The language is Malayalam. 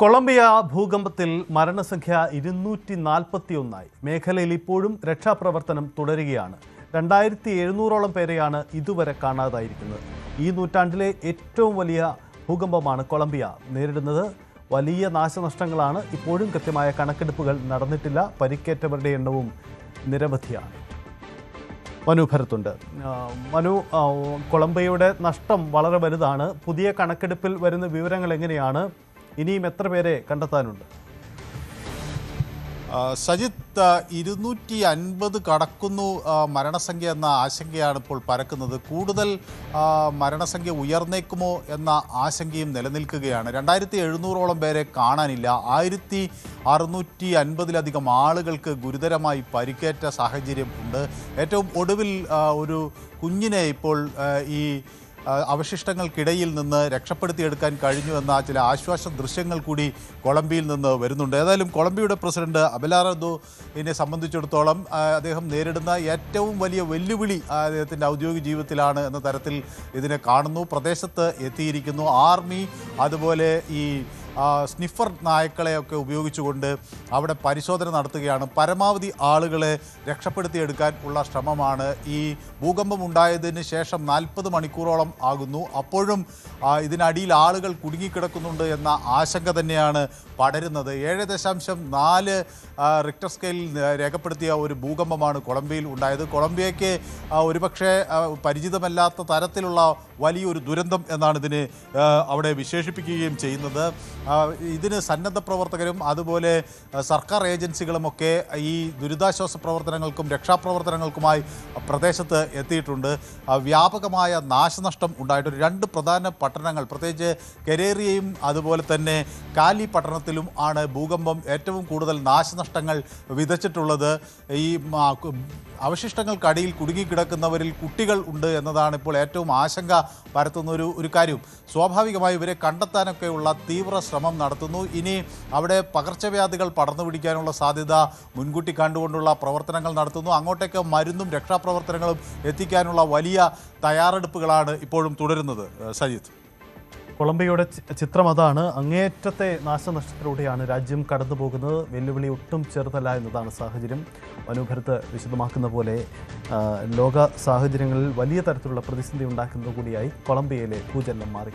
കൊളംബിയ ഭൂകമ്പത്തിൽ മരണസംഖ്യ 241. മേഖലയിൽ ഇപ്പോഴും രക്ഷാപ്രവർത്തനം തുടരുകയാണ്. 2700ഓളം പേരെയാണ് ഇതുവരെ കാണാതായിരിക്കുന്നത്. ഈ നൂറ്റാണ്ടിലെ ഏറ്റവും വലിയ ഭൂകമ്പമാണ് കൊളംബിയ നേരിടുന്നത്. വലിയ നാശനഷ്ടങ്ങളാണ്. ഇപ്പോഴും കൃത്യമായ കണക്കെടുപ്പുകൾ നടന്നിട്ടില്ല. പരിക്കേറ്റവരുടെ എണ്ണവും നിരവധിയാണ്. മനു ഭരത്തുണ്ട്. മനു, കൊളംബിയയുടെ നഷ്ടം വളരെ വലുതാണ്. പുതിയ കണക്കെടുപ്പിൽ വരുന്ന വിവരങ്ങൾ എങ്ങനെയാണ്? ഇനിയും എത്ര പേരെ കണ്ടെത്താനുണ്ട്? സജിത്ത്, 250 കടക്കുന്നു മരണസംഖ്യ എന്ന ആശങ്കയാണ് ഇപ്പോൾ പരക്കുന്നത്. കൂടുതൽ മരണസംഖ്യ ഉയർന്നേക്കുമോ എന്ന ആശങ്കയും നിലനിൽക്കുകയാണ്. 2700ഓളം പേരെ കാണാനില്ല. 1650ലധികം ആളുകൾക്ക് ഗുരുതരമായി പരിക്കേറ്റ സാഹചര്യം ഉണ്ട്. ഏറ്റവും ഒടുവിൽ ഒരു കുഞ്ഞിനെ ഇപ്പോൾ ഈ അവശിഷ്ടങ്ങൾക്കിടയിൽ നിന്ന് രക്ഷപ്പെടുത്തിയെടുക്കാൻ കഴിഞ്ഞു എന്ന ചില ആശ്വാസ ദൃശ്യങ്ങൾ കൂടി കൊളംബിയയിൽ നിന്ന് വരുന്നുണ്ട്. ഏതായാലും കൊളംബിയയുടെ പ്രസിഡന്റ് അബെലാർഡോയെ സംബന്ധിച്ചിടത്തോളം അദ്ദേഹം നേരിടുന്ന ഏറ്റവും വലിയ വെല്ലുവിളി അദ്ദേഹത്തിൻ്റെ ഔദ്യോഗിക ജീവിതത്തിലാണ് എന്ന തരത്തിൽ ഇതിനെ കാണുന്നു. പ്രദേശത്ത് എത്തിയിരിക്കുന്നു. ആർമി അതുപോലെ ഈ സ്നിഫർ നായ്ക്കളെയൊക്കെ ഉപയോഗിച്ചുകൊണ്ട് അവിടെ പരിശോധന നടത്തുകയാണ്. പരമാവധി ആളുകളെ രക്ഷപ്പെടുത്തിയെടുക്കാൻ ഉള്ള ശ്രമമാണ്. ഈ ഭൂകമ്പം ഉണ്ടായതിന് ശേഷം 40 മണിക്കൂറോളം ആകുന്നു. അപ്പോഴും ഇതിനടിയിൽ ആളുകൾ കുടുങ്ങിക്കിടക്കുന്നുണ്ട് എന്ന ആശങ്ക തന്നെയാണ് പടരുന്നത്. 7.4 റിക്ടർ സ്കെയിലിൽ രേഖപ്പെടുത്തിയ ഒരു ഭൂകമ്പമാണ് കൊളംബിയയിൽ ഉണ്ടായത്. കൊളംബിയയ്ക്ക് ഒരുപക്ഷെ പരിചിതമല്ലാത്ത തരത്തിലുള്ള വലിയൊരു ദുരന്തം എന്നാണ് ഇതിന് അവിടെ വിശേഷിപ്പിക്കുകയും ചെയ്യുന്നത്. ഇതിന് സന്നദ്ധ പ്രവർത്തകരും അതുപോലെ സർക്കാർ ഏജൻസികളുമൊക്കെ ഈ ദുരിതാശ്വാസ പ്രവർത്തനങ്ങൾക്കും രക്ഷാപ്രവർത്തനങ്ങൾക്കുമായി പ്രദേശത്ത് എത്തിയിട്ടുണ്ട്. വ്യാപകമായ നാശനഷ്ടം ഉണ്ടായിട്ടുണ്ട്. 2 പ്രധാന പട്ടണങ്ങൾ, പ്രത്യേകിച്ച് കെരേറിയയും അതുപോലെ തന്നെ കാലി പട്ടണത്തിലും ആണ് ഭൂകമ്പം ഏറ്റവും കൂടുതൽ നാശനഷ്ടങ്ങൾ വിതച്ചിട്ടുള്ളത്. ഈ അവശിഷ്ടങ്ങൾക്കടിയിൽ കുടുങ്ങിക്കിടക്കുന്നവരിൽ കുട്ടികൾ ഉണ്ട് എന്നതാണ് ഇപ്പോൾ ഏറ്റവും ആശങ്ക പരത്തുന്ന ഒരു കാര്യം. സ്വാഭാവികമായി ഇവരെ കണ്ടെത്താനൊക്കെയുള്ള തീവ്ര ശ്രമം നടത്തുന്നു. ഇനി അവിടെ പകർച്ചവ്യാധികൾ പടർന്നു പിടിക്കാനുള്ള സാധ്യത മുൻകൂട്ടി കണ്ടുകൊണ്ടുള്ള പ്രവർത്തനങ്ങൾ നടത്തുന്നു. അങ്ങോട്ടേക്ക് മരുന്നും രക്ഷാപ്രവർത്തനങ്ങളും എത്തിക്കാനുള്ള വലിയ തയ്യാറെടുപ്പുകളാണ് ഇപ്പോഴും തുടരുന്നത്. സജിത്ത്, കൊളംബിയയുടെ ചിത്രം അതാണ്. അങ്ങേയറ്റത്തെ നാശനഷ്ടത്തിലൂടെയാണ് രാജ്യം കടന്നു പോകുന്നത്. വെല്ലുവിളി ഒട്ടും ചെറുതല്ല എന്നതാണ് സാഹചര്യം. മനോഭരത്ത് വിശദമാക്കുന്ന പോലെ ലോക സാഹചര്യങ്ങളിൽ വലിയ തരത്തിലുള്ള പ്രതിസന്ധി ഉണ്ടാക്കുന്നത് കൂടിയായി കൊളംബിയയിലെ ഭൂചലനം മാറി.